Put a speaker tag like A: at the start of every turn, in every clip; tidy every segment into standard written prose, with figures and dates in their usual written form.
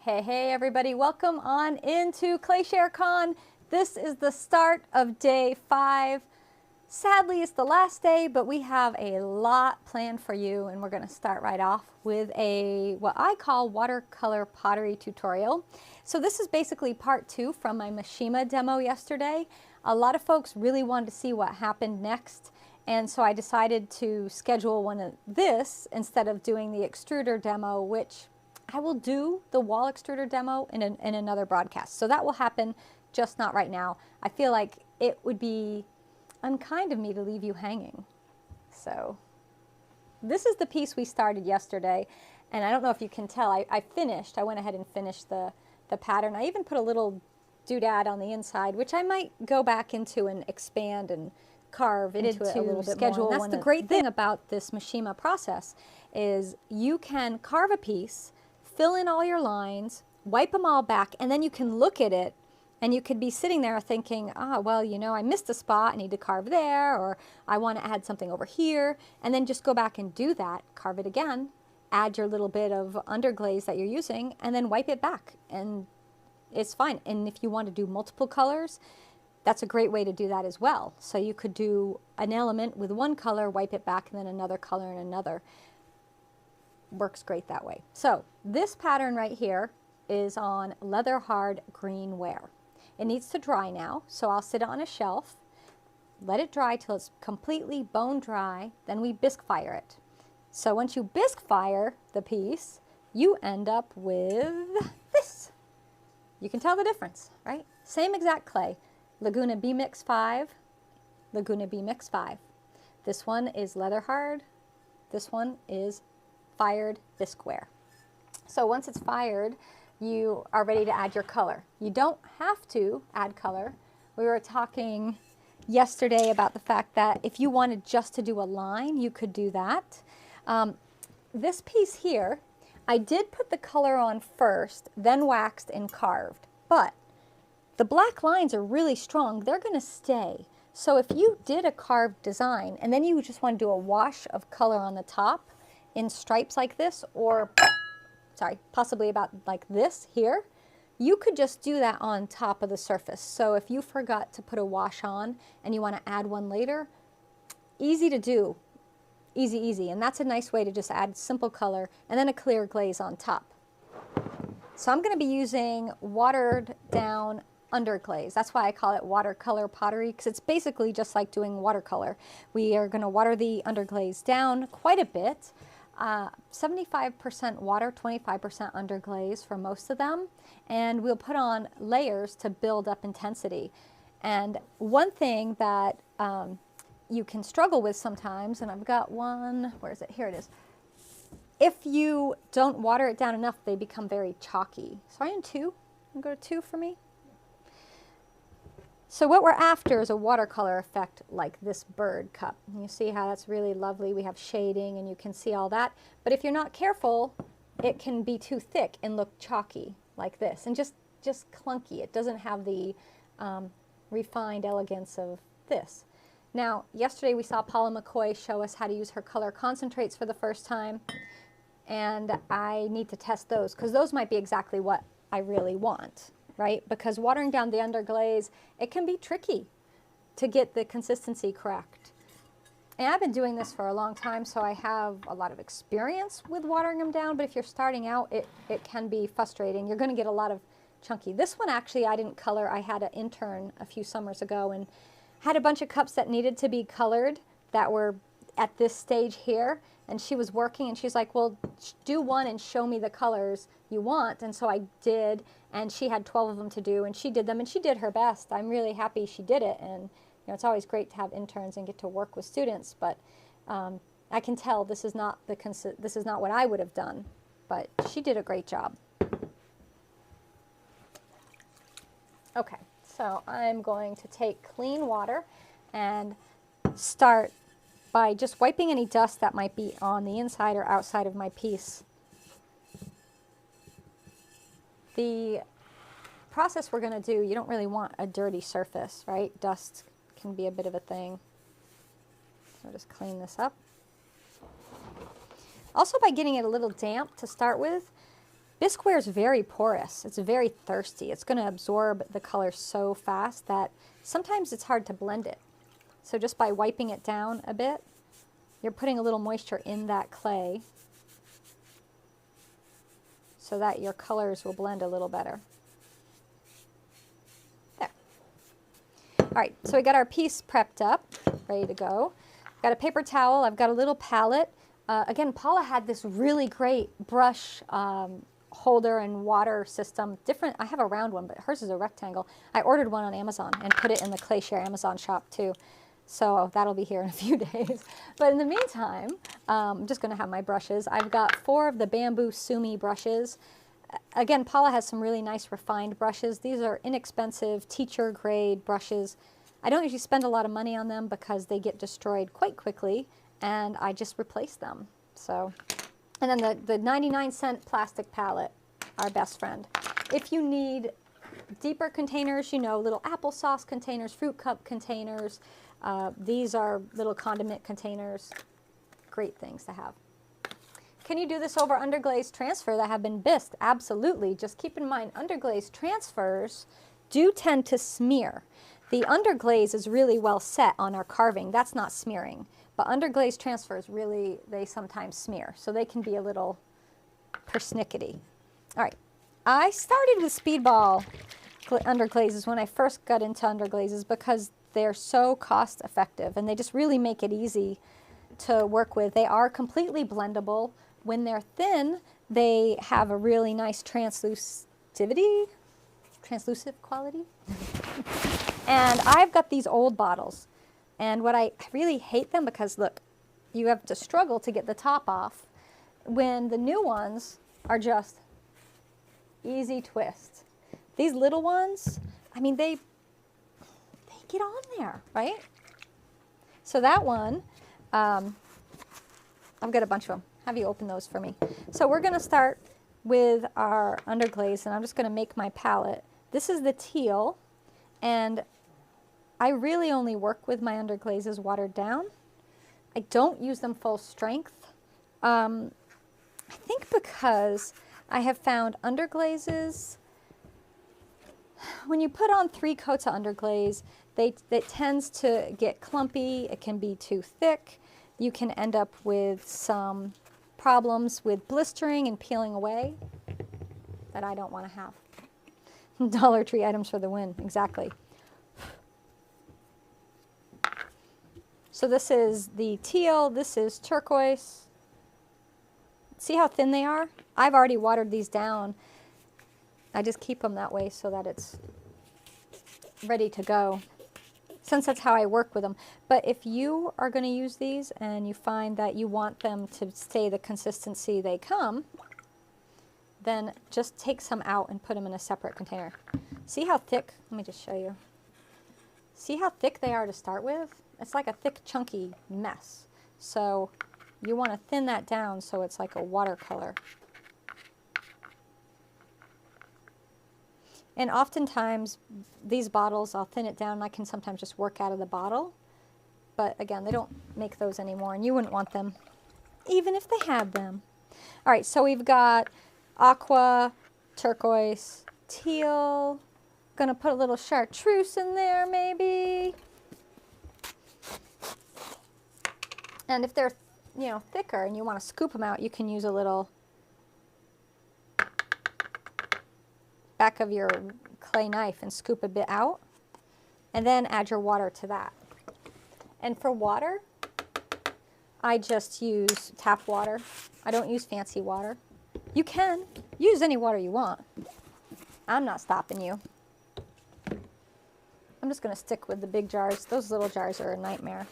A: Hey everybody, welcome on into ClayShareCon. This is the start of day 5. Sadly, it's the last day, but we have a lot planned for you, and we're going to start right off with a what I call watercolor pottery tutorial. So this is basically part 2 from my Mishima demo yesterday. A lot of folks really wanted to see what happened next, and so I decided to schedule one of this instead of doing the extruder demo, which I will do the wall extruder demo in another broadcast. So that will happen, just not right now. I feel like it would be unkind of me to leave you hanging. So this is the piece we started yesterday, and I don't know if you can tell, I went ahead and finished the pattern. I even put a little doodad on the inside, which I might go back into and expand and carve into it a little bit more. And that's the great thing about this Mishima process, is you can carve a piece, fill in all your lines, wipe them all back, and then you can look at it and you could be sitting there thinking, well, you know, I missed a spot, I need to carve there, or I want to add something over here, and then just go back and do that, carve it again, add your little bit of underglaze that you're using, and then wipe it back, and it's fine. And if you want to do multiple colors, that's a great way to do that as well. So you could do an element with one color, wipe it back, and then another color and another. Works great that way. So this pattern right here is on leather hard green ware. It needs to dry now, so I'll sit it on a shelf, let it dry till it's completely bone dry, then we bisque fire it. So once you bisque fire the piece, you end up with this. You can tell the difference, right? Same exact clay. Laguna B Mix 5, Laguna B Mix 5. This one is leather hard, this one is fired bisque ware. So once it's fired, you are ready to add your color. You don't have to add color. We were talking yesterday about the fact that if you wanted just to do a line, you could do that. This piece here, I did put the color on first, then waxed and carved, but the black lines are really strong. They're going to stay. So if you did a carved design and then you just want to do a wash of color on the top, in stripes like this, or possibly about like this here, you could just do that on top of the surface. So if you forgot to put a wash on and you want to add one later, easy to do, easy. And that's a nice way to just add simple color and then a clear glaze on top. So I'm going to be using watered down underglaze. That's why I call it watercolor pottery, because it's basically just like doing watercolor. We are going to water the underglaze down quite a bit. 75% water, 25% underglaze for most of them, and we'll put on layers to build up intensity. And one thing that you can struggle with sometimes, and I've got one, where is it? Here it is. If you don't water it down enough, they become very chalky. So I'm in 2. You can go to 2 for me. So what we're after is a watercolor effect like this bird cup. And you see how that's really lovely. We have shading and you can see all that. But if you're not careful, it can be too thick and look chalky like this and just clunky. It doesn't have the refined elegance of this. Now, yesterday we saw Paula McCoy show us how to use her color concentrates for the first time. And I need to test those because those might be exactly what I really want. Right? Because watering down the underglaze, it can be tricky to get the consistency correct. And I've been doing this for a long time, so I have a lot of experience with watering them down, but if you're starting out, it can be frustrating. You're going to get a lot of chunky. This one actually I didn't color. I had an intern a few summers ago and had a bunch of cups that needed to be colored that were at this stage here, and she was working and she's like, well, do one and show me the colors you want. And so I did, and she had 12 of them to do, and she did them, and she did her best. I'm really happy she did it, and you know, it's always great to have interns and get to work with students, but I can tell this is not what I would have done, but she did a great job. Okay, so I'm going to take clean water and start by just wiping any dust that might be on the inside or outside of my piece. The process we're going to do, you don't really want a dirty surface, right? Dust can be a bit of a thing. So just clean this up. Also, by getting it a little damp to start with, Bisqueware is very porous. It's very thirsty. It's going to absorb the color so fast that sometimes it's hard to blend it. So just by wiping it down a bit, you're putting a little moisture in that clay so that your colors will blend a little better. There. All right, so we got our piece prepped up, ready to go. Got a paper towel. I've got a little palette. Again, Paula had this really great brush holder and water system. Different. I have a round one, but hers is a rectangle. I ordered one on Amazon and put it in the Clayshare Amazon shop too. So that'll be here in a few days. But in the meantime, I'm just going to have my brushes. I've got 4 of the bamboo Sumi brushes. Again, Paula has some really nice refined brushes. These are inexpensive teacher grade brushes. I don't usually spend a lot of money on them because they get destroyed quite quickly, and I just replace them. So, and then the 99-cent plastic palette, our best friend. If you need deeper containers, you know, little applesauce containers, fruit cup containers, these are little condiment containers. Great things to have. Can you do this over underglaze transfer that have been bisqued? Absolutely. Just keep in mind, underglaze transfers do tend to smear. The underglaze is really well set on our carving. That's not smearing. But underglaze transfers really, they sometimes smear. So they can be a little persnickety. All right. I started with speedball underglazes when I first got into underglazes because they're so cost effective and they just really make it easy to work with. They are completely blendable. When they're thin, they have a really nice translusive quality. And I've got these old bottles. And what I really hate them because look, you have to struggle to get the top off when the new ones are just easy twist. These little ones, I mean, they get on there, right? So that one, I've got a bunch of them. Have you open those for me? So we're going to start with our underglaze, and I'm just going to make my palette. This is the teal, and I really only work with my underglazes watered down. I don't use them full strength. I think because I have found underglazes, when you put on 3 coats of underglaze, it tends to get clumpy. It can be too thick. You can end up with some problems with blistering and peeling away that I don't want to have. Dollar Tree items for the win, exactly. So this is the teal, this is turquoise. See how thin they are? I've already watered these down. I just keep them that way so that it's ready to go, since that's how I work with them. But if you are going to use these and you find that you want them to stay the consistency they come, then just take some out and put them in a separate container. See how thick? Let me just show you. See how thick they are to start with? It's like a thick, chunky mess. So you want to thin that down so it's like a watercolor. And oftentimes, these bottles, I'll thin it down, and I can sometimes just work out of the bottle. But again, they don't make those anymore, and you wouldn't want them, even if they had them. All right, so we've got aqua, turquoise, teal. Gonna put a little chartreuse in there, maybe. And if they're, you know, thicker and you want to scoop them out, you can use a little back of your clay knife and scoop a bit out, and then add your water to that. And for water, I just use tap water. I don't use fancy water. You can use any water you want. I'm not stopping you. I'm just going to stick with the big jars. Those little jars are a nightmare.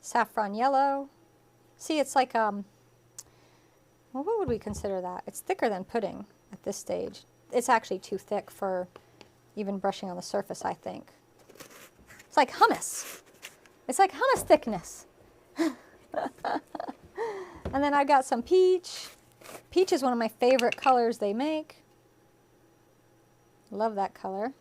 A: Saffron yellow. See, it's like well, what would we consider that? It's thicker than pudding at this stage. It's actually too thick for even brushing on the surface, I think. It's like hummus. It's like hummus thickness. And then I got some peach. Peach is one of my favorite colors they make. Love that color.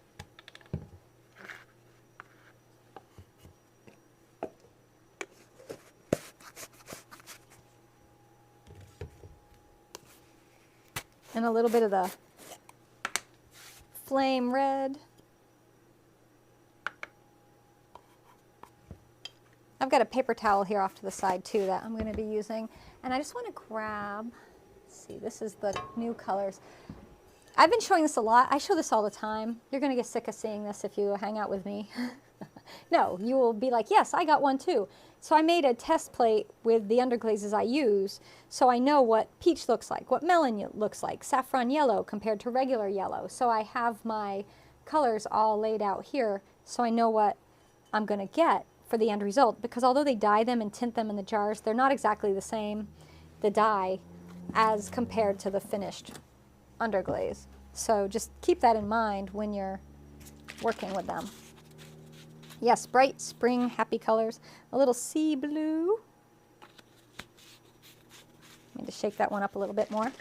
A: And a little bit of the flame red. I've got a paper towel here off to the side too that I'm going to be using. And I just want to grab, let's see, this is the new colors. I've been showing this a lot. I show this all the time. You're going to get sick of seeing this if you hang out with me. No, you will be like, yes, I got one too. So I made a test plate with the underglazes I use, so I know what peach looks like, what melon looks like, saffron yellow compared to regular yellow. So I have my colors all laid out here, so I know what I'm going to get for the end result. Because although they dye them and tint them in the jars, they're not exactly the same, the dye, as compared to the finished underglaze. So just keep that in mind when you're working with them. Yes, bright spring, happy colors. A little sea blue. Need to shake that one up a little bit more.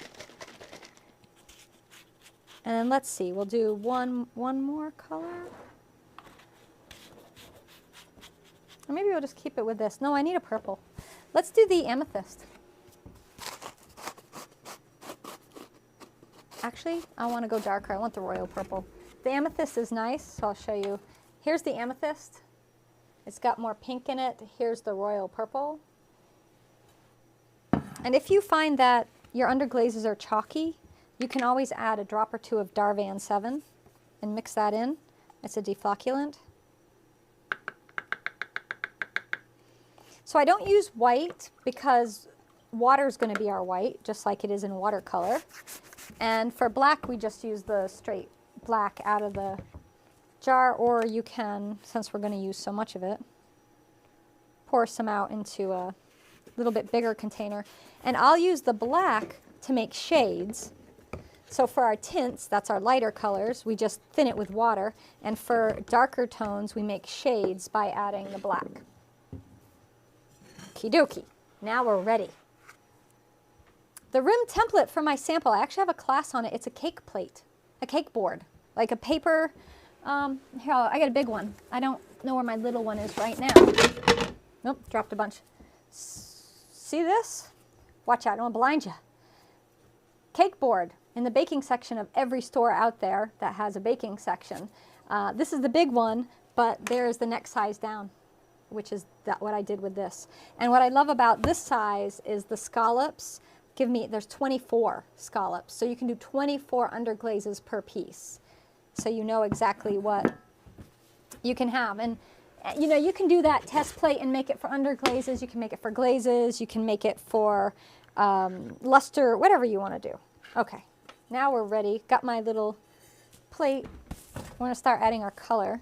A: And then let's see, we'll do one more color. Or maybe we'll just keep it with this. No, I need a purple. Let's do the amethyst. Actually, I want to go darker. I want the royal purple. The amethyst is nice, so I'll show you. Here's the amethyst. It's got more pink in it. Here's the royal purple. And if you find that your underglazes are chalky, you can always add a drop or two of Darvan 7 and mix that in. It's a deflocculant. So I don't use white because water is going to be our white, just like it is in watercolor. And for black, we just use the straight black out of the jar, or you can, since we're going to use so much of it, pour some out into a little bit bigger container. And I'll use the black to make shades. So for our tints, that's our lighter colors, we just thin it with water. And for darker tones, we make shades by adding the black. Okie dokie. Now we're ready. The rim template for my sample, I actually have a class on it. It's a cake plate, a cake board, like a paper. Here, I got a big one. I don't know where my little one is right now. Nope, dropped a bunch. See this? Watch out, I don't want to blind you. Cake board in the baking section of every store out there that has a baking section. This is the big one, but there's the next size down, which is what I did with this. And what I love about this size is the scallops. There's 24 scallops, so you can do 24 underglazes per piece. So you know exactly what you can have. And you know, you can do that test plate and make it for underglazes, you can make it for glazes, you can make it for luster, whatever you want to do. Okay, now we're ready. Got my little plate. We're going to start adding our color.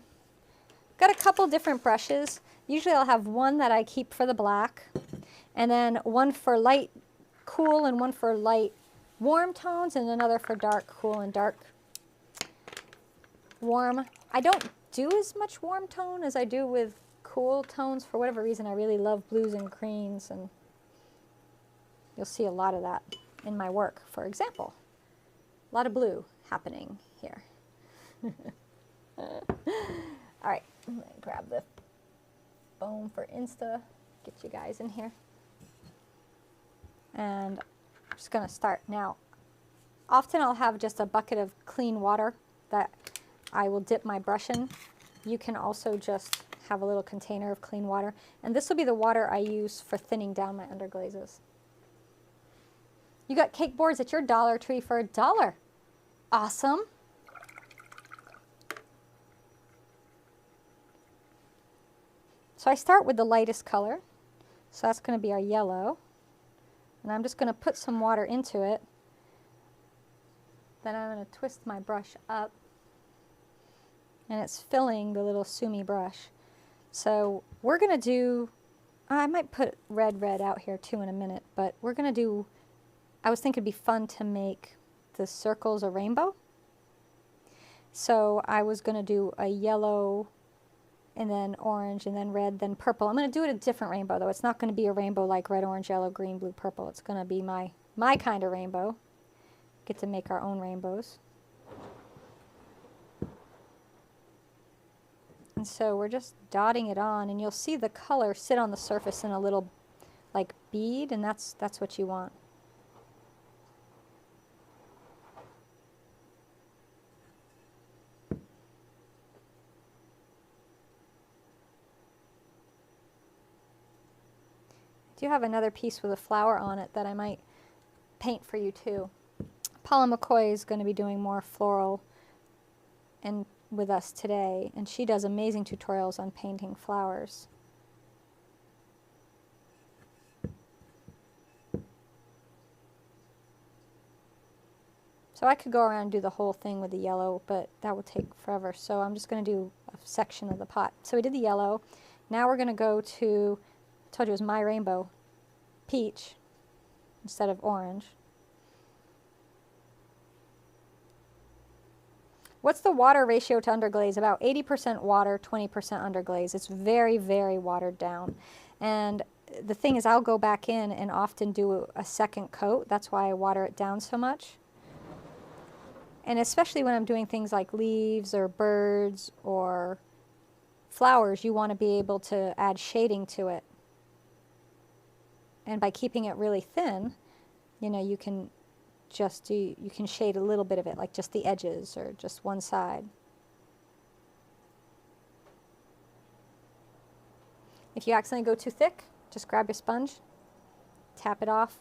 A: Got a couple different brushes. Usually I'll have one that I keep for the black, and then one for light cool and one for light warm tones, and another for dark cool and dark warm. I don't do as much warm tone as I do with cool tones. For whatever reason, I really love blues and greens, and you'll see a lot of that in my work. For example, a lot of blue happening here. All right, I'm going to grab the foam for Insta, get you guys in here. And I'm just going to start now. Often I'll have just a bucket of clean water that I will dip my brush in. You can also just have a little container of clean water. And this will be the water I use for thinning down my underglazes. You got cake boards at your Dollar Tree for $1. Awesome. So I start with the lightest color. So that's going to be our yellow. And I'm just going to put some water into it. Then I'm going to twist my brush up. And it's filling the little Sumi brush. So we're going to do, I might put red out here too in a minute, but we're going to do, I was thinking it'd be fun to make the circles a rainbow. So I was going to do a yellow, and then orange, and then red, then purple. I'm going to do it a different rainbow, though. It's not going to be a rainbow like red, orange, yellow, green, blue, purple. It's going to be my kind of rainbow. Get to make our own rainbows. And so we're just dotting it on, and you'll see the color sit on the surface in a little like bead, and that's what you want. do have another piece with a flower on it that I might paint for you too. Paula McCoy is going to be doing more floral and with us today, and she does amazing tutorials on painting flowers. So I could go around and do the whole thing with the yellow, but that would take forever. So I'm just going to do a section of the pot. So we did the yellow. Now we're going to go to, I told you it was My Rainbow, peach instead of orange. What's the water ratio to underglaze? About 80% water, 20% underglaze. It's very, very watered down. And the thing is, I'll go back in and often do a second coat. That's why I water it down so much. And especially when I'm doing things like leaves or birds or flowers, you want to be able to add shading to it. And by keeping it really thin, you know, you can just you can shade a little bit of it, like just the edges or just one side. If you accidentally go too thick, just grab your sponge, tap it off.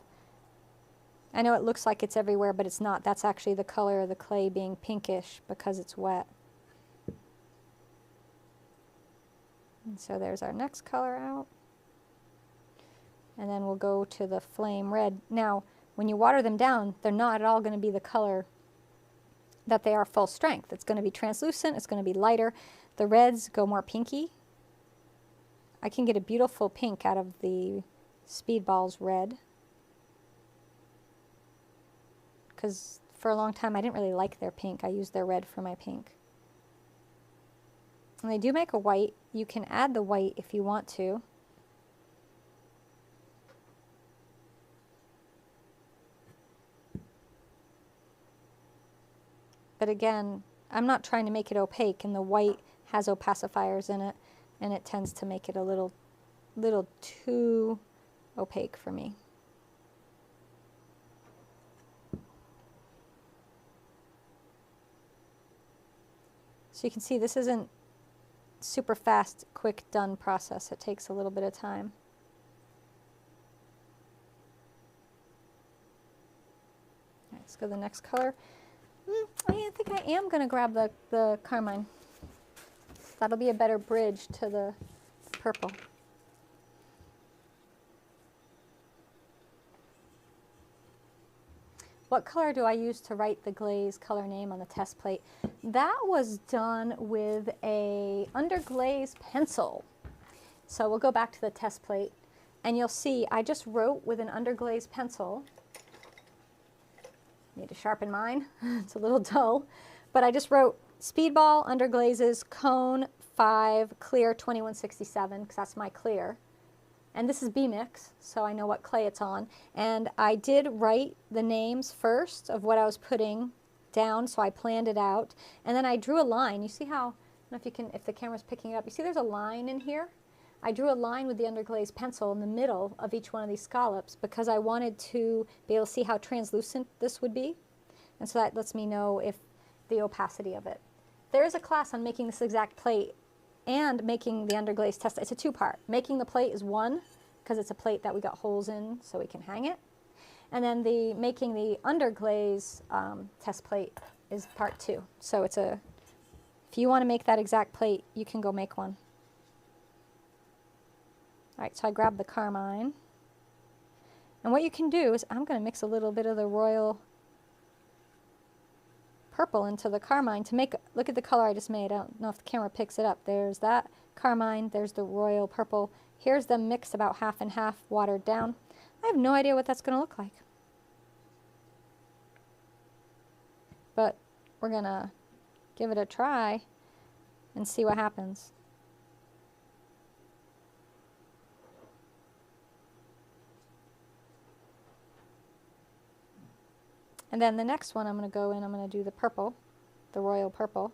A: I know it looks like it's everywhere, but it's not. That's actually the color of the clay being pinkish because it's wet. And so there's our next color out. And then we'll go to the flame red. Now, when you water them down, they're not at all going to be the color that they are full strength. It's going to be translucent, it's going to be lighter. The reds go more pinky. I can get a beautiful pink out of the Speedball's red, because for a long time I didn't really like their pink. I used their red for my pink. And they do make a white. You can add the white if you want to. But again, I'm not trying to make it opaque, and the white has opacifiers in it, and it tends to make it a little too opaque for me. So you can see this isn't super fast, quick done process. It takes a little bit of time. All right, let's go to the next color. I think I am going to grab the carmine. That'll be a better bridge to the purple. What color do I use to write the glaze color name on the test plate? That was done with a Underglaze pencil. So we'll go back to the test plate, and you'll see I just wrote with an Underglaze pencil. Need to sharpen mine. It's a little dull. But I just wrote Speedball, Underglazes, Cone 5, Clear 2167, because that's my clear. And this is B-Mix, so I know what clay it's on. And I did write the names first of what I was putting down, so I planned it out. And then I drew a line. You see how, I don't know if you can, if the camera's picking it up, you see there's a line in here? I drew a line with the Underglaze pencil in the middle of each one of these scallops because I wanted to be able to see how translucent this would be. And so that lets me know if the opacity of it. There is a class on making this exact plate and making the Underglaze test. It's a two-part. Making the plate is one, because it's a plate that we got holes in so we can hang it. And then making the Underglaze test plate is part two. So it's a, if you want to make that exact plate, you can go make one. All right, so I grabbed the carmine. And what you can do is I'm going to mix a little bit of the royal purple into the carmine to make, look at the color I just made. I don't know if the camera picks it up. There's that carmine, there's the royal purple. Here's them mixed about half and half, watered down. I have no idea what that's going to look like. But we're going to give it a try and see what happens. And then the next one I'm going to go in, I'm going to do the purple, the royal purple.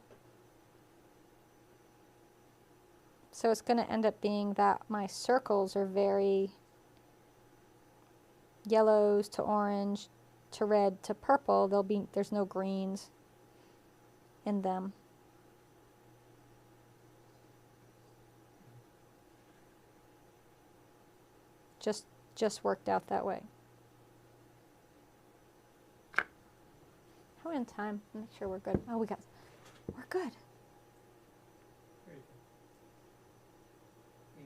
A: So it's going to end up being that my circles are very yellows to orange to red to purple. There's no greens in them. Just just worked out that way. How are we in time? Make sure we're good. Oh, we're good.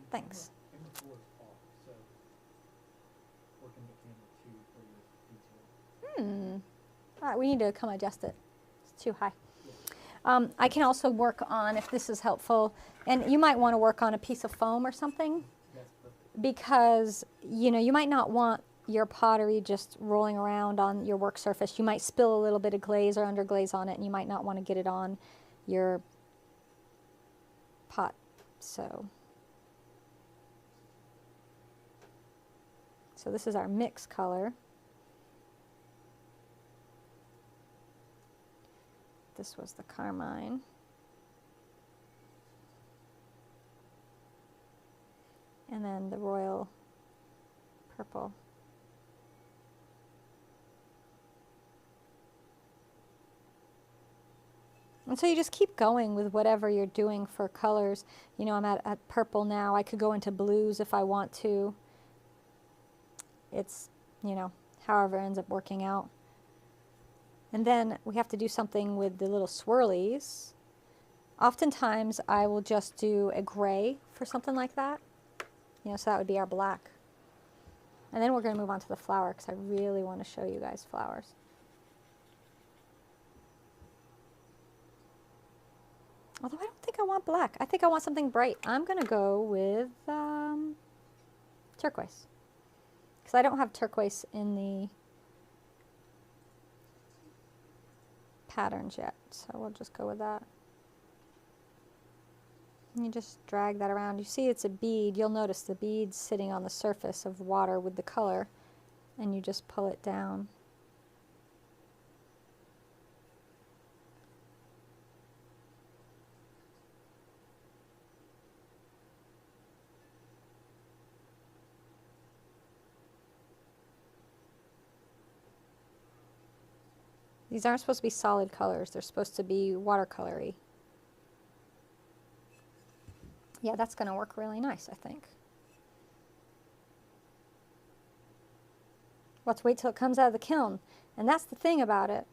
A: Thanks.
B: Camera 4 is off, so working with camera 2 for your detail.
A: All right, we need to come adjust it. It's too high. I can also work on, if this is helpful, and you might want to work on a piece of foam or something,
B: That's perfect.
A: because you might not want your pottery just rolling around on your work surface. You might spill a little bit of glaze or underglaze on it, and you might not want to get it on your pot. So this is our mix color. This was the carmine. And then the royal purple. And so you just keep going with whatever you're doing for colors. I'm at purple now. I could go into blues if I want to. It's, however it ends up working out. And then we have to do something with the little swirlies. Oftentimes I will just do a gray for something like that. So that would be our black. And then we're going to move on to the flower because I really want to show you guys flowers. Although I don't think I want black. I think I want something bright. I'm going to go with turquoise. Because I don't have turquoise in the patterns yet, so we'll just go with that. And you just drag that around. You see it's a bead. You'll notice the bead's sitting on the surface of water with the color, and you just pull it down. These aren't supposed to be solid colors. They're supposed to be watercolory. Yeah, that's going to work really nice, I think. Let's wait till it comes out of the kiln. And that's the thing about it.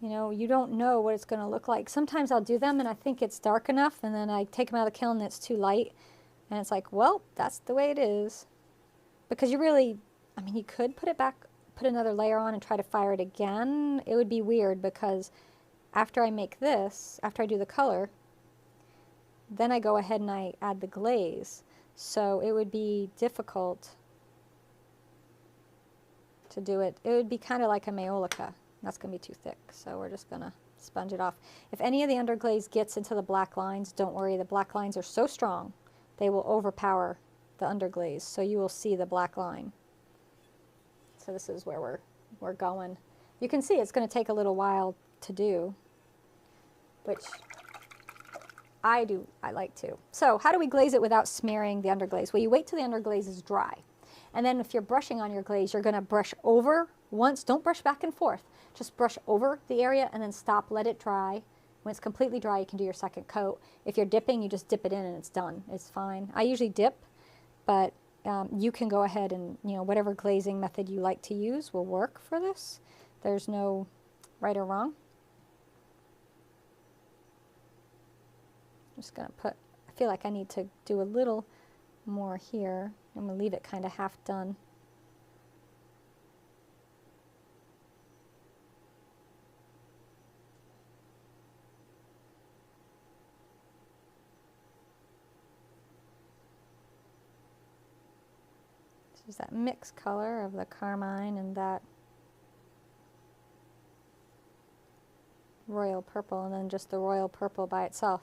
A: You don't know what it's going to look like. Sometimes I'll do them and I think it's dark enough, and then I take them out of the kiln and it's too light. And it's like, well, that's the way it is. Because you could put it back, put another layer on and try to fire it again. It would be weird because after I make this, after I do the color, then I go ahead and I add the glaze. So it would be difficult to do it. It would be kind of like a maiolica. That's going to be too thick, so we're just going to sponge it off. If any of the underglaze gets into the black lines, don't worry. The black lines are so strong, they will overpower the underglaze, so you will see the black line. So this is where we're going. You can see it's going to take a little while to do, which I like to. So how do we glaze it without smearing the underglaze? Well, you wait till the underglaze is dry. And then if you're brushing on your glaze, you're going to brush over once. Don't brush back and forth. Just brush over the area and then stop, let it dry. When it's completely dry, you can do your second coat. If you're dipping, you just dip it in and it's done. It's fine. I usually dip, but you can go ahead and, whatever glazing method you like to use will work for this. There's no right or wrong. I'm just going to I feel like I need to do a little more here. I'm going to leave it kind of half done. This is that mixed color of the carmine and that royal purple, and then just the royal purple by itself.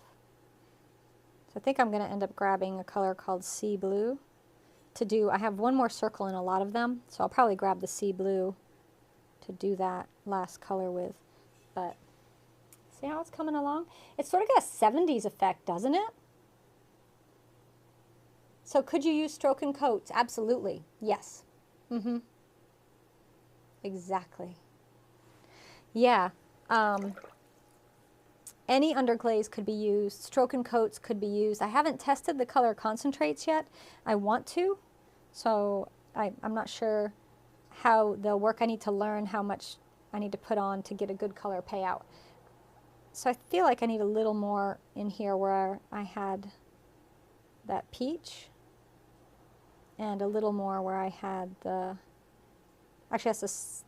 A: So I think I'm going to end up grabbing a color called sea blue to do. I have one more circle in a lot of them, so I'll probably grab the sea blue to do that last color with. But see how it's coming along? It's sort of got a 70s effect, doesn't it? So could you use stroke and coats? Absolutely. Yes. Exactly. Yeah. Any underglaze could be used, stroke and coats could be used. I haven't tested the color concentrates yet. I want to, so I'm not sure how they'll work. I need to learn how much I need to put on to get a good color payout. So I feel like I need a little more in here where I had that peach, and a little more where I had the, actually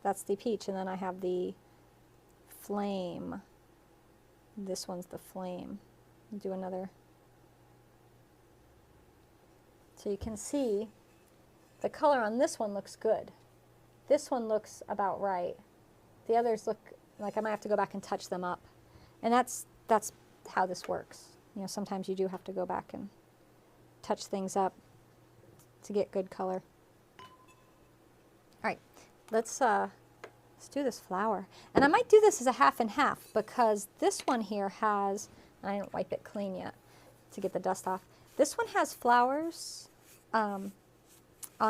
A: that's the peach, and then I have the flame. This one's the flame. Do another. So you can see the color on this one looks good. This one looks about right. The others look like I might have to go back and touch them up. And that's how this works. You know, sometimes you do have to go back and touch things up to get good color. All right, let's do this flower. And I might do this as a half and half because this one here has, I didn't wipe it clean yet to get the dust off. This one has flowers on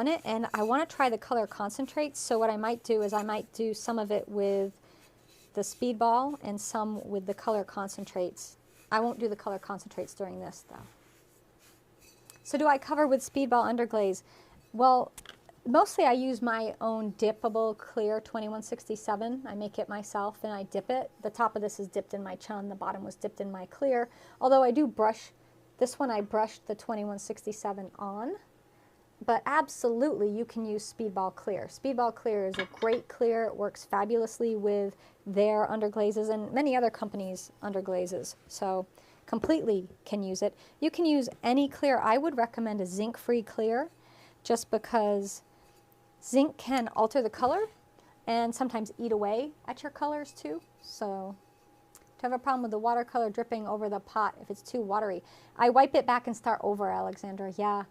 A: it, and I want to try the color concentrates. So what I might do is I might do some of it with the speedball and some with the color concentrates. I won't do the color concentrates during this though. So do I cover with speedball underglaze? Well, mostly I use my own dippable clear 2167. I make it myself and I dip it. The top of this is dipped in my chun, the bottom was dipped in my clear. Although I do brush, this one I brushed the 2167 on. But absolutely, you can use Speedball Clear. Speedball Clear is a great clear. It works fabulously with their underglazes and many other companies' underglazes. So completely can use it. You can use any clear. I would recommend a zinc-free clear just because zinc can alter the color and sometimes eat away at your colors too. So to have a problem with the watercolor dripping over the pot if it's too watery. I wipe it back and start over, Alexandra. Yeah.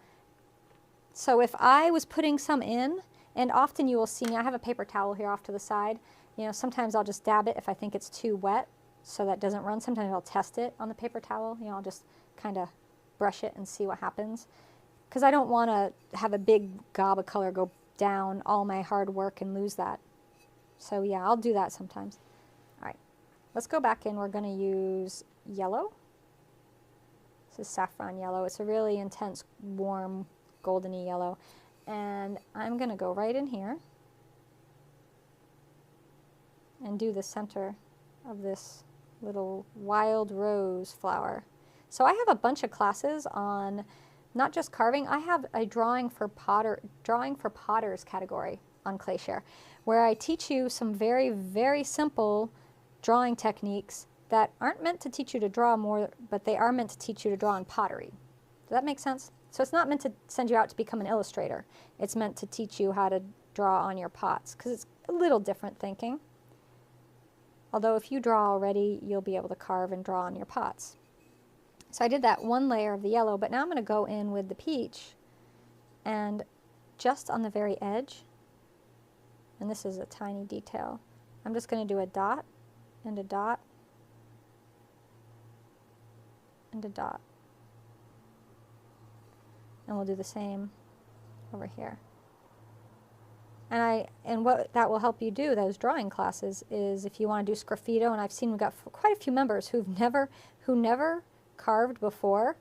A: So if I was putting some in, and often you will see me, I have a paper towel here off to the side. You know, sometimes I'll just dab it if I think it's too wet so that doesn't run. Sometimes I'll test it on the paper towel. You know, I'll just kind of brush it and see what happens. Because I don't want to have a big gob of color go down all my hard work and lose that. So yeah, I'll do that sometimes. All right, let's go back in. We're going to use yellow. This is saffron yellow. It's a really intense, warm, goldeny yellow, and I'm going to go right in here and do the center of this little wild rose flower. So I have a bunch of classes on not just carving. I have a drawing for potters category on Clayshare where I teach you some very, very simple drawing techniques that aren't meant to teach you to draw more, but they are meant to teach you to draw on pottery. Does that make sense? So it's not meant to send you out to become an illustrator. It's meant to teach you how to draw on your pots because it's a little different thinking. Although if you draw already, you'll be able to carve and draw on your pots. So I did that one layer of the yellow, but now I'm going to go in with the peach and just on the very edge, and this is a tiny detail, I'm just going to do a dot and a dot and a dot. And we'll do the same over here. And what that will help you do, those drawing classes, is if you want to do sgraffito, and I've seen we've got quite a few members who never carved before,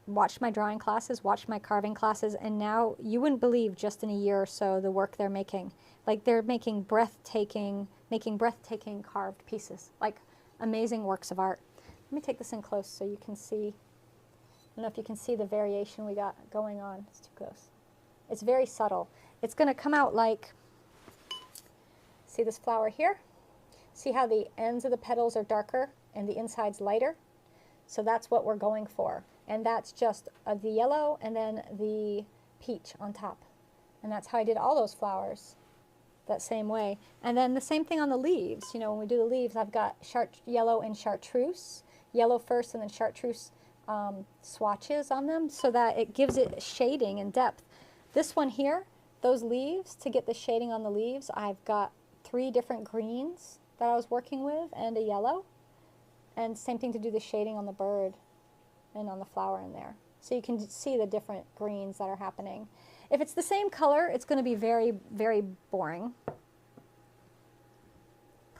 A: watched my drawing classes, watched my carving classes, and now you wouldn't believe just in a year or so the work they're making. Like they're making breathtaking carved pieces, like amazing works of art. Let me take this in close so you can see. I don't know if you can see the variation we got going on. It's too close. It's very subtle. It's going to come out like, see this flower here? See how the ends of the petals are darker and the inside's lighter? So that's what we're going for. And that's just the yellow and then the peach on top. And that's how I did all those flowers that same way. And then the same thing on the leaves. You know, when we do the leaves, I've got yellow and chartreuse. Yellow first and then chartreuse swatches on them so that it gives it shading and depth. This one here, those leaves, to get the shading on the leaves, I've got 3 different greens that I was working with and a yellow. And same thing to do the shading on the bird and on the flower in there. So you can see the different greens that are happening. If it's the same color, it's going to be very, very boring.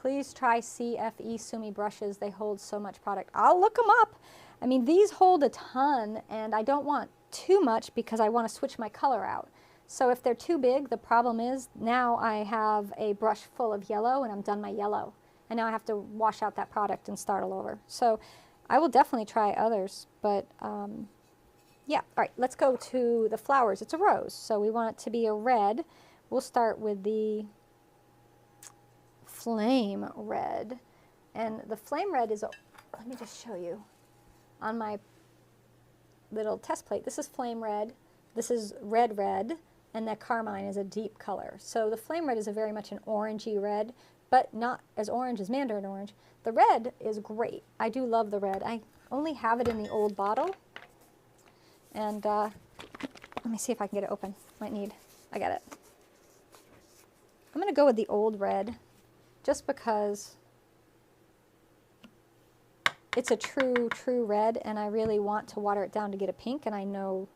A: Please try CFE Sumi brushes. They hold so much product. I'll look them up. I mean, these hold a ton, and I don't want too much because I want to switch my color out. So if they're too big, the problem is now I have a brush full of yellow and I'm done my yellow. And now I have to wash out that product and start all over. So I will definitely try others, but yeah. All right, let's go to the flowers. It's a rose, so we want it to be a red. We'll start with the flame red. And the flame red is, let me just show you on my little test plate. This is flame red, this is red red, and that carmine is a deep color. So the flame red is a very much an orangey red, but not as orange as mandarin orange. The red is great. I do love the red. I only have it in the old bottle. And let me see if I can get it open. Might need, I got it. I'm going to go with the old red just because it's a true red, and I really want to water it down to get a pink, and I know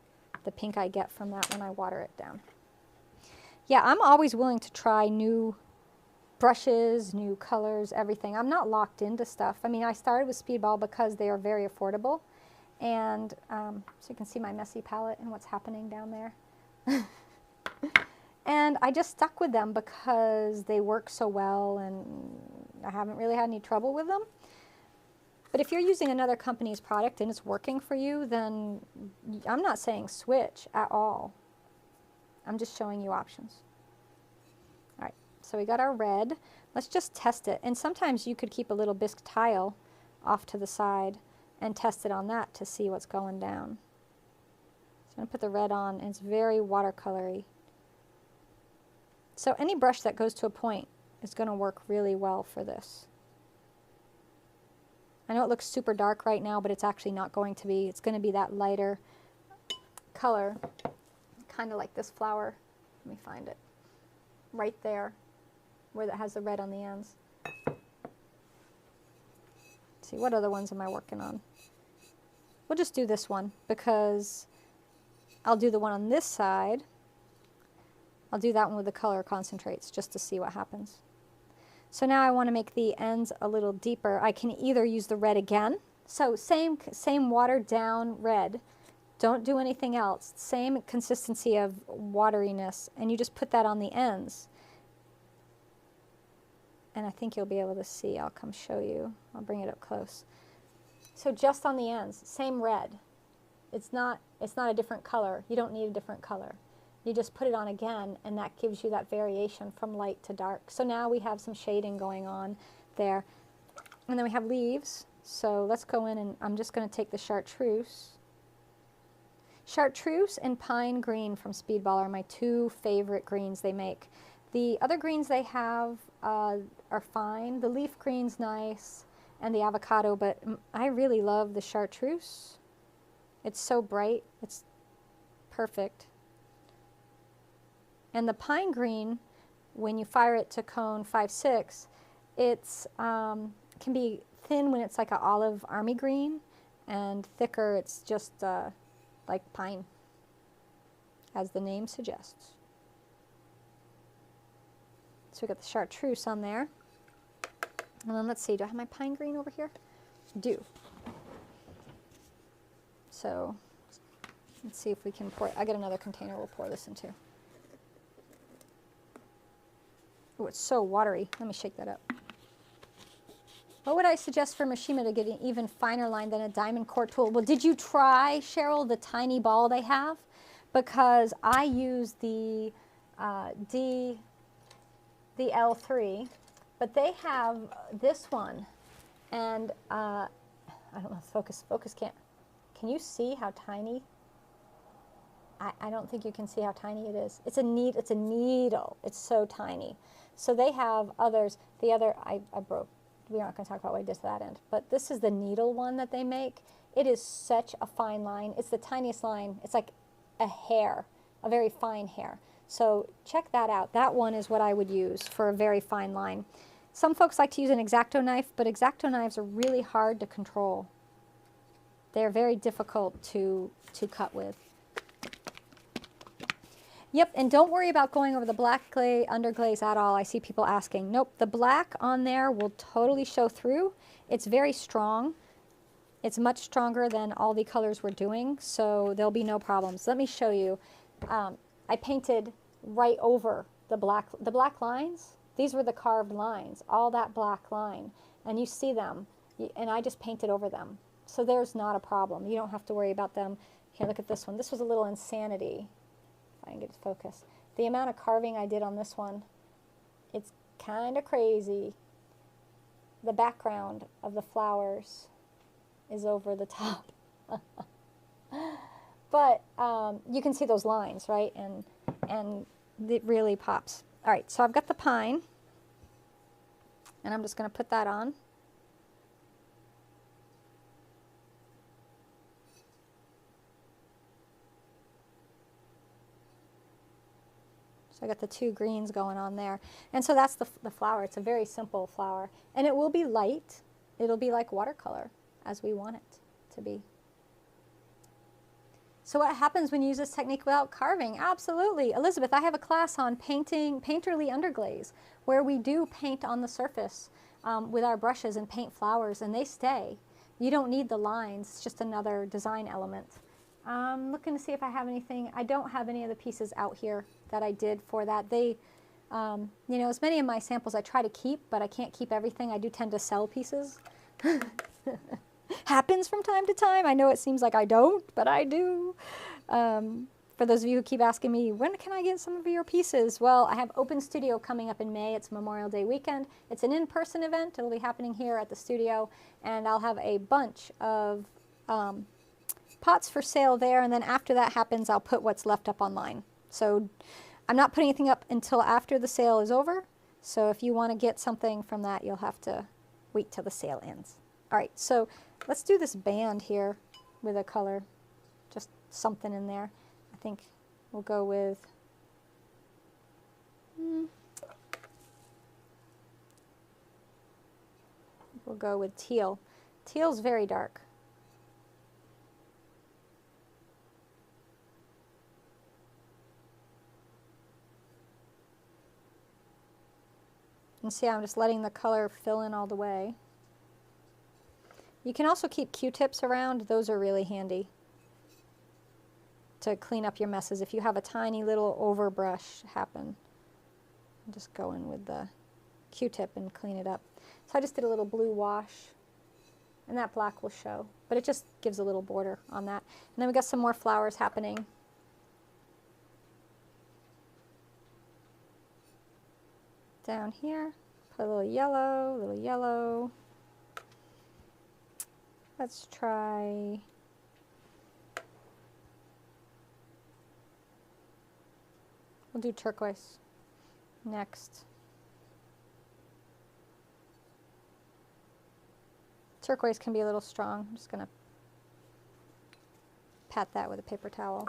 A: the pink I get from that when I water it down. Yeah, I'm always willing to try new brushes, new colors, everything. I'm not locked into stuff. I mean, I started with Speedball because they are very affordable, and so you can see my messy palette and what's happening down there. And I just stuck with them because they work so well, and I haven't really had any trouble with them. But if you're using another company's product and it's working for you, then I'm not saying switch at all. I'm just showing you options. All right, so we got our red. Let's just test it. And sometimes you could keep a little bisque tile off to the side and test it on that to see what's going down. So I'm going to put the red on, and it's very watercolory. So any brush that goes to a point is going to work really well for this. I know it looks super dark right now, but it's actually not going to be. It's going to be that lighter color, kind of like this flower. Let me find it. Right there, where that has the red on the ends. Let's see, what other ones am I working on? We'll just do this one because I'll do the one on this side. I'll do that one with the color concentrates just to see what happens. So now I want to make the ends a little deeper. I can either use the red again. So same watered down red. Don't do anything else. Same consistency of wateriness, and you just put that on the ends. And I think you'll be able to see. I'll come show you. I'll bring it up close. So just on the ends, same red. It's not a different color. You don't need a different color. You just put it on again, and that gives you that variation from light to dark. So now we have some shading going on there. And then we have leaves. So let's go in, and I'm just going to take the chartreuse. Chartreuse and pine green from Speedball are my two favorite greens they make. The other greens they have are fine. The leaf green's nice, and the avocado, but I really love the chartreuse. It's so bright. It's perfect. And the pine green, when you fire it to cone 5-6, it's can be thin when it's like an olive army green, and thicker it's just like pine, as the name suggests. So we got the chartreuse on there. And then let's see, do I have my pine green over here? I do. So let's see if we can pour it. I got another container we'll pour this into. Oh, it's so watery. Let me shake that up. What would I suggest for Mishima to get an even finer line than a diamond core tool? Well, did you try, Cheryl, the tiny ball they have? Because I use the L3, but they have this one, and I don't know if focus can't. Can you see how tiny? I don't think you can see how tiny it is. It's a needle. It's so tiny. So they have others. The other I broke. We're not going to talk about what I did to that end. But this is the needle one that they make. It is such a fine line. It's the tiniest line. It's like a hair, a very fine hair. So check that out. That one is what I would use for a very fine line. Some folks like to use an X-Acto knife, but X-Acto knives are really hard to control. They're very difficult to cut with. Yep, and don't worry about going over the black clay underglaze at all. I see people asking. Nope, the black on there will totally show through. It's very strong. It's much stronger than all the colors we're doing, so there'll be no problems. Let me show you. I painted right over the black lines. These were the carved lines, all that black line, and you see them, and I just painted over them. So there's not a problem. You don't have to worry about them. Here, look at this one. This was a little insanity. If I can get it focused. The amount of carving I did on this one, it's kind of crazy. The background of the flowers is over the top. But you can see those lines, right? And it really pops. All right, so I've got the pine, and I'm just going to put that on. So I got the two greens going on there. And so that's the flower. It's a very simple flower. And it will be light. It'll be like watercolor, as we want it to be. So what happens when you use this technique without carving? Absolutely. Elizabeth, I have a class on painterly underglaze, where we do paint on the surface with our brushes and paint flowers, and they stay. You don't need the lines. It's just another design element. I'm looking to see if I have anything. I don't have any of the pieces out here that I did for that. They, you know, as many of my samples I try to keep, but I can't keep everything. I do tend to sell pieces. Happens from time to time. I know it seems like I don't, but I do. For those of you who keep asking me, when can I get some of your pieces? Well, I have Open Studio coming up in May. It's Memorial Day weekend. It's an in-person event. It'll be happening here at the studio, and I'll have a bunch of pots for sale there, and then after that happens, I'll put what's left up online. So I'm not putting anything up until after the sale is over. So if you want to get something from that, you'll have to wait till the sale ends. All right, so let's do this band here with a color, just something in there. I think we'll go with, teal. Teal's very dark. And see, I'm just letting the color fill in all the way. You can also keep Q-tips around. Those are really handy to clean up your messes. If you have a tiny little overbrush happen, just go in with the Q-tip and clean it up. So I just did a little blue wash, and that black will show, but it just gives a little border on that. And then we got some more flowers happening. Down here, put a little yellow, little yellow. Let's try, we'll do turquoise next. Turquoise can be a little strong. I'm just going to pat that with a paper towel.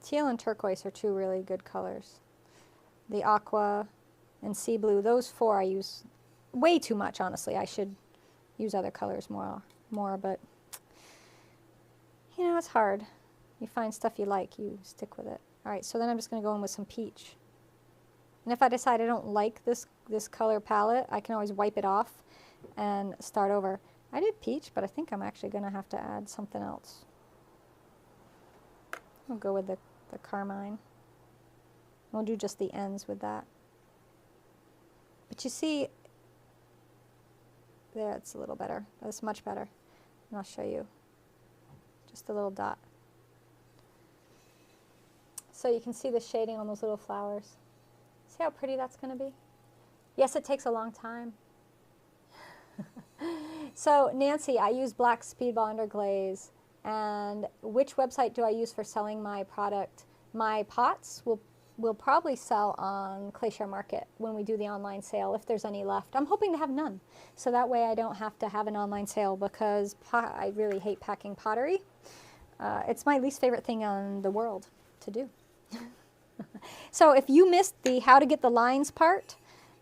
A: Teal and turquoise are two really good colors. The aqua and sea blue, those four I use way too much, honestly. I should use other colors more, but you know, it's hard. You find stuff you like, you stick with it. All right, so then I'm just going to go in with some peach. And if I decide I don't like this color palette, I can always wipe it off and start over. I did peach, but I think I'm actually going to have to add something else. I'll go with the carmine. We'll do just the ends with that. But you see, there, it's a little better. That's much better. And I'll show you just a little dot. So you can see the shading on those little flowers. See how pretty that's going to be? Yes, it takes a long time. So Nancy, I use black speedball underglaze. And which website do I use for selling my product? My pots will probably sell on Clayshare Market when we do the online sale, if there's any left. I'm hoping to have none, so that way I don't have to have an online sale, because I really hate packing pottery. It's my least favorite thing in the world to do. So if you missed the how to get the lines part,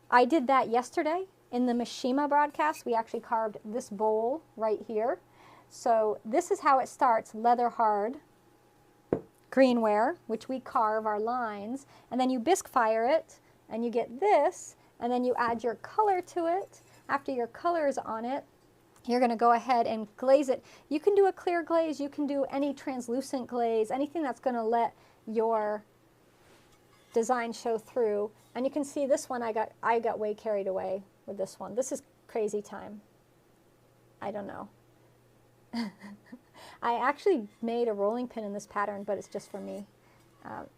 A: I did that yesterday in the Mishima broadcast. We actually carved this bowl right here. So this is how it starts, leather hard. greenware, which we carve our lines, and then you bisque fire it, and you get this, and then you add your color to it. After your color is on it, you're going to go ahead and glaze it. You can do a clear glaze, you can do any translucent glaze, anything that's going to let your design show through. And you can see this one, I got way carried away with this one. This is crazy time. I don't know. I actually made a rolling pin in this pattern, but it's just for me.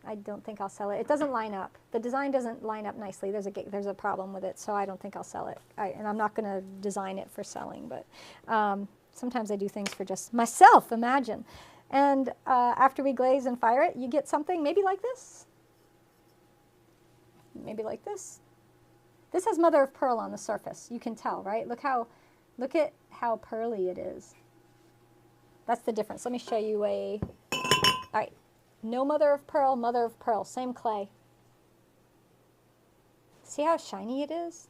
A: I don't think I'll sell it. It doesn't line up. The design doesn't line up nicely. There's a problem with it, so I don't think I'll sell it. And I'm not going to design it for selling, but sometimes I do things for just myself, imagine. And after we glaze and fire it, you get something maybe like this. Maybe like this. This has mother of pearl on the surface. You can tell, right? Look at how pearly it is. That's the difference. Let me show you all right. No mother of pearl, same clay. See how shiny it is?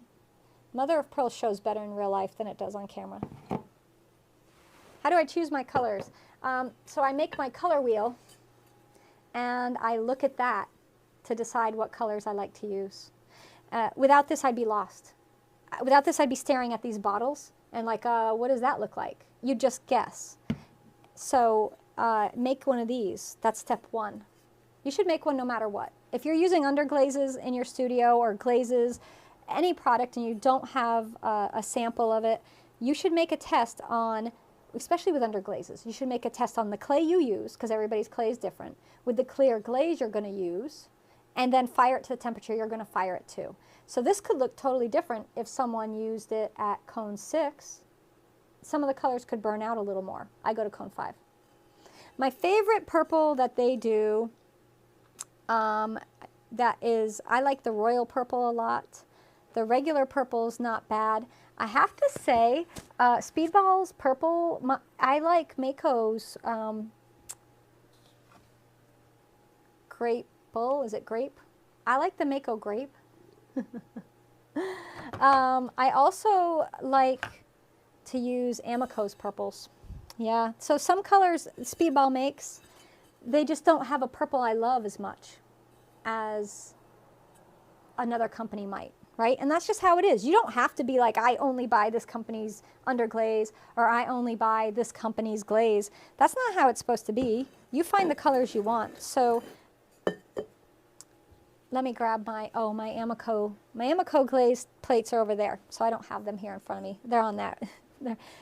A: Mother of pearl shows better in real life than it does on camera. How do I choose my colors? So I make my color wheel, and I look at that to decide what colors I like to use. Without this, I'd be lost. Without this, I'd be staring at these bottles and like, what does that look like? You'd just guess. So make one of these. That's step one. You should make one no matter what. If you're using underglazes in your studio or glazes, any product, and you don't have a sample of it, you should make a test on, especially with underglazes, you should make a test on the clay you use, because everybody's clay is different, with the clear glaze you're going to use, and then fire it to the temperature you're going to fire it to. So this could look totally different if someone used it at cone 6. Some of the colors could burn out a little more. I go to cone 5. My favorite purple that they do, that is, I like the royal purple a lot. The regular purple is not bad. I have to say, Speedball's purple, I like Mako's grape bull. Is it grape? I like the Mako grape. I also like to use Amico's purples. Yeah, so some colors Speedball makes, they just don't have a purple I love as much as another company might, right? And that's just how it is. You don't have to be like, I only buy this company's underglaze, or I only buy this company's glaze. That's not how it's supposed to be. You find the colors you want. So let me grab my Amico glaze plates are over there, so I don't have them here in front of me. They're on that.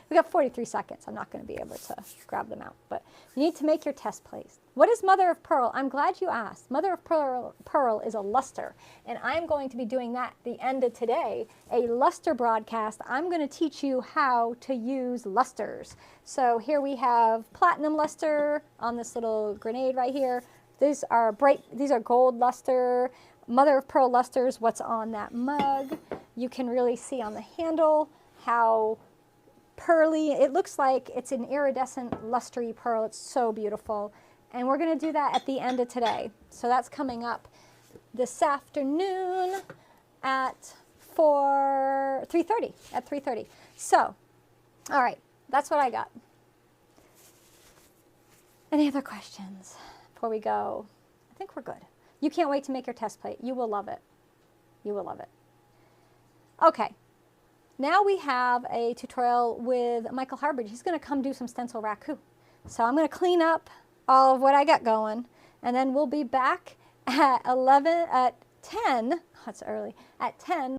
A: We got 43 seconds. I'm not going to be able to grab them out, but you need to make your test plates. What is mother of pearl? I'm glad you asked. Mother of pearl is a luster, and I'm going to be doing that at the end of today, a luster broadcast. I'm going to teach you how to use lusters. So here we have platinum luster on this little grenade right here. These are gold luster, mother of pearl lusters, what's on that mug. You can really see on the handle how pearly, it looks like it's an iridescent lustery pearl. It's so beautiful. And we're going to do that at the end of today. So that's coming up this afternoon at 3:30. So, all right, that's what I got. Any other questions before we go? I think we're good. You can't wait to make your test plate. You will love it. You will love it. Okay. Now we have a tutorial with Michael Harbridge. He's going to come do some stencil raku. So I'm going to clean up all of what I got going, and then we'll be back at 10. Oh, it's early. At 10.